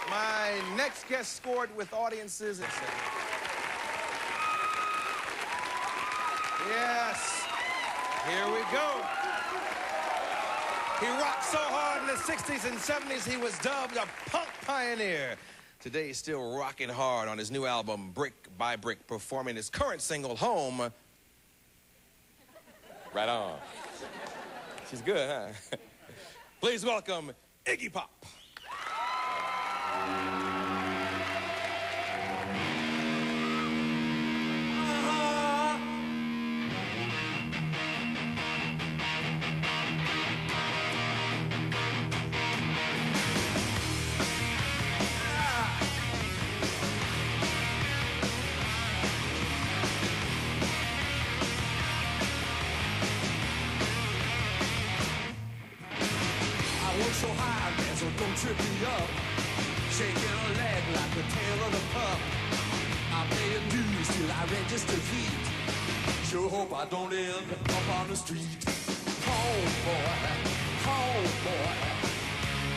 My next guest scored with audiences. Yes, here we go. He rocked so hard in the 60s and 70s, he was dubbed a punk pioneer. Today, he's still rocking hard on his new album, Brick by Brick, performing his current single, Home. Right on. She's good, huh? Please welcome Iggy Pop. So high, man, so don't trip me up. Shaking a leg like the tail of the pup. I'm paying dues till I register feet. Sure hope I don't end up on the street. Home boy.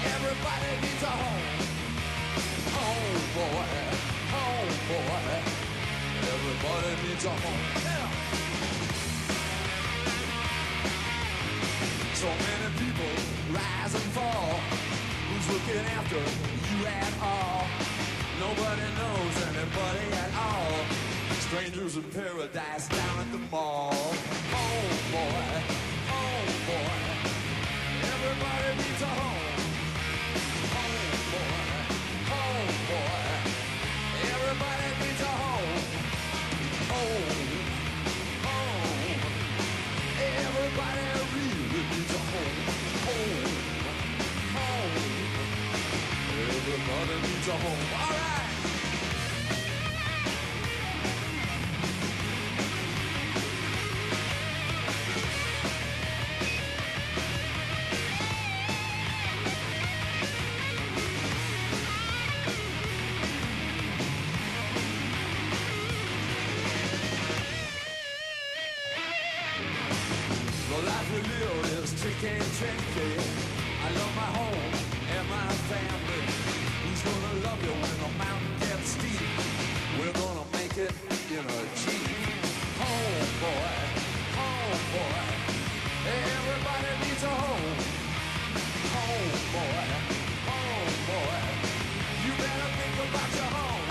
Everybody needs a home. Home boy. Everybody needs a home. Yeah. So many people rise and fall. Who's looking after you at all? Nobody knows anybody at all. Strangers in paradise down at the mall. Home boy. Everybody needs a home. Home boy. Everybody needs a home. Home. Everybody really needs a home. Everybody needs a home. All right. The life we live is tricky. I love my home and my family. Who's gonna love you when the mountain gets steep? We're gonna make it in a Jeep. Home boy. Everybody needs a home. Home boy. You better think about your home.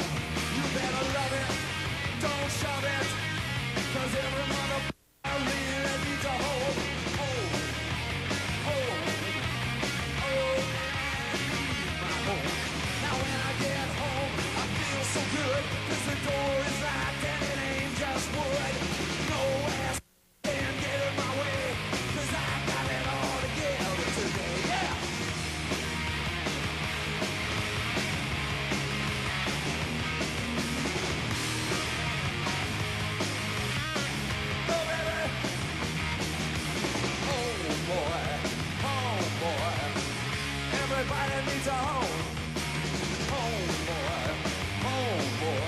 You better love it. Don't shove it. 'Cause every motherfucker really needs a home. Now when I get home, I feel so good, 'cause the door is locked and it ain't just wood. No ass can get in my way, 'cause I got it all together today, yeah. Oh, baby. Home boy. Everybody needs a home. Home boy.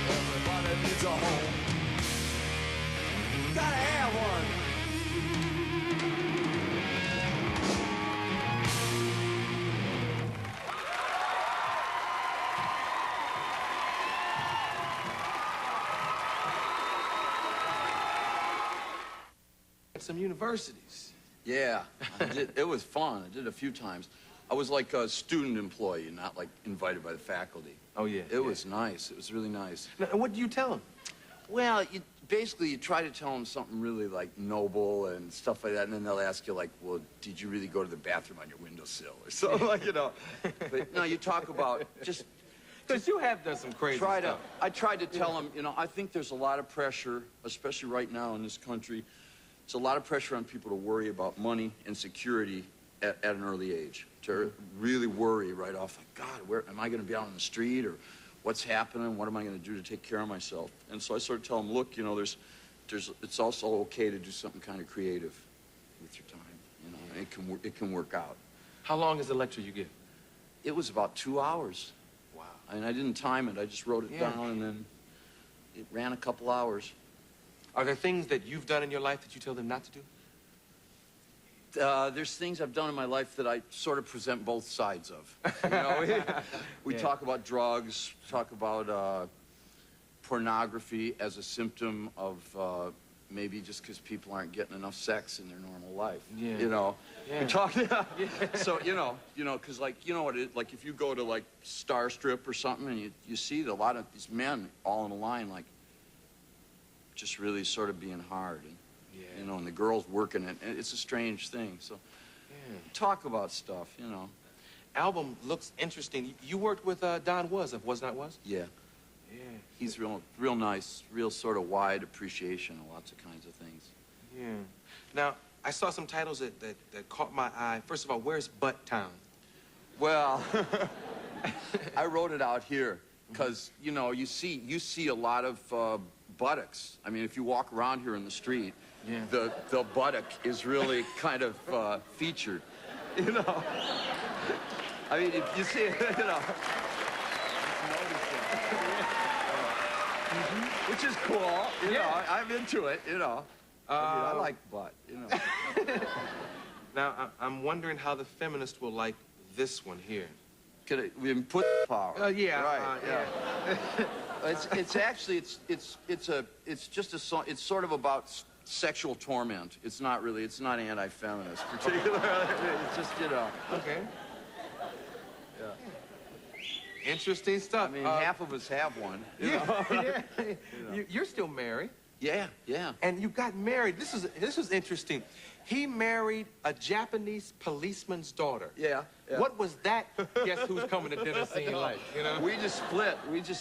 Everybody needs a home. Gotta have one. At some universities. Yeah, it was fun. I did it a few times. I was like a student employee, not like invited by the faculty. Oh, yeah. It was nice. It was really nice. Now, what do you tell them? Well, you try to tell them something really like noble and stuff like that, and then they'll ask you like, well, did you really go to the bathroom on your windowsill or something like, you know? But no, you talk about just... Because you have done some crazy stuff. I tried to tell them, you know, I think there's a lot of pressure, especially right now in this country. It's a lot of pressure on people to worry about money and security at an early age. To really worry right off, like, God, where am I going to be out on the street, or what's happening? What am I going to do to take care of myself? And so I sort of tell them, look, you know, it's also okay to do something kind of creative with your time. You know, it can work out. How long is the lecture you give? It was about 2 hours. Wow. And I didn't time it. I just wrote it down, and then it ran a couple hours. Are there things that you've done in your life that you tell them not to do? There's things I've done in my life that I sort of present both sides of. You know, we talk about drugs, talk about pornography as a symptom of maybe just because people aren't getting enough sex in their normal life. Yeah. You know, Yeah. we talk. So you know, because like you know what it like if you go to like Star Strip or something and you see a lot of these men all in a line like just really sort of being hard. And, you know, and the girls working it, and it's a strange thing. So, talk about stuff, you know. Album looks interesting. You worked with Don Was of Was Not Was? Yeah. Yeah. He's real nice, real sort of wide appreciation of lots of kinds of things. Yeah. Now, I saw some titles that caught my eye. First of all, where's Butt Town? Well, I wrote it out here because you know you see a lot of buttocks. I mean, if you walk around here in the street. Yeah. The buttock is really kind of featured, you know. I mean, if you see it, you know. Which is cool, you know. I'm into it, you know. I mean, I like butt, you know. Now, I'm wondering how the feminists will like this one here. We put power. Yeah. Right. Yeah. It's actually it's just a song. It's sort of about sexual torment. It's not anti-feminist particularly. It's just, you know. Okay. Yeah. Interesting stuff. I mean, half of us have one. You know? Yeah. You're still married. Yeah, yeah. And you got married. This was interesting. He married a Japanese policeman's daughter. Yeah. What was that Guess Who's Coming to Dinner scene like, you know? We just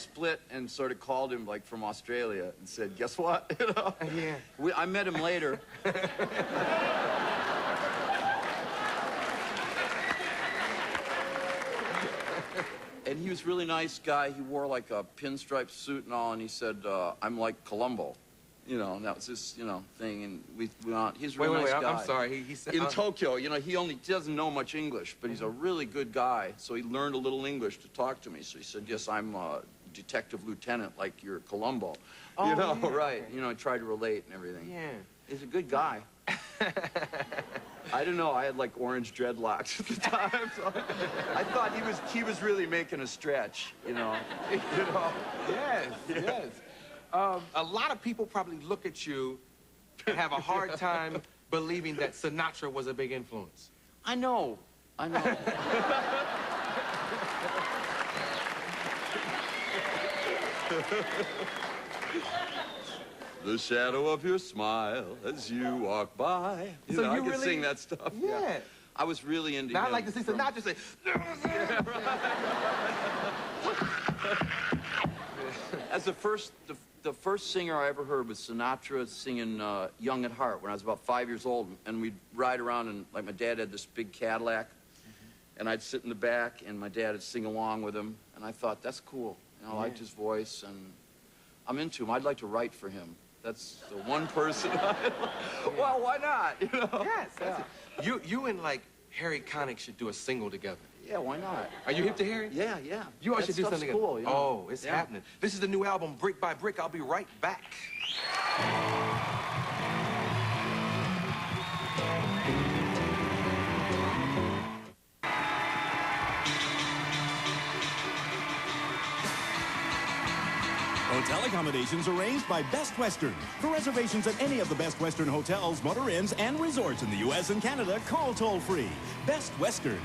split and sort of called him like from Australia and said, guess what? You know? Yeah. I met him later. And he was a really nice guy. He wore like a pinstripe suit and all, and he said, I'm like Columbo. You know, and that was his, you know, thing, and we went on. He's a real nice guy. I'm sorry. He said... In Tokyo, you know, he doesn't know much English, but he's a really good guy, so he learned a little English to talk to me. So he said, yes, I'm a detective lieutenant like you're Columbo. Oh, you know, yeah. right. You know, I tried to relate and everything. Yeah. He's a good guy. I don't know, I had like orange dreadlocks at the time, so I thought he was really making a stretch, you know. You know? Yes, yes. A lot of people probably look at you and have a hard time believing that Sinatra was a big influence. I know. The shadow of your smile as you walk by. You know, I can sing that stuff. Yeah. I was really into Now him. I'd like to see Sinatra say... As the first singer I ever heard was Sinatra singing Young at Heart when I was about 5 years old, and we'd ride around, and like my dad had this big Cadillac, and I'd sit in the back, and my dad would sing along with him, and I thought, that's cool. You know, I liked his voice, and I'm into him. I'd like to write for him. That's the one person. Well, why not? You know? Yes. Yeah. You and like Harry Connick should do a single together. Yeah, why not? Are you hip to Harry? Yeah, yeah. You all should do stuff's something. Cool, you know? Oh, it's happening. This is the new album, Brick by Brick. I'll be right back. Hotel accommodations arranged by Best Western. For reservations at any of the Best Western hotels, motor inns, and resorts in the U.S. and Canada, call toll-free. Best Western.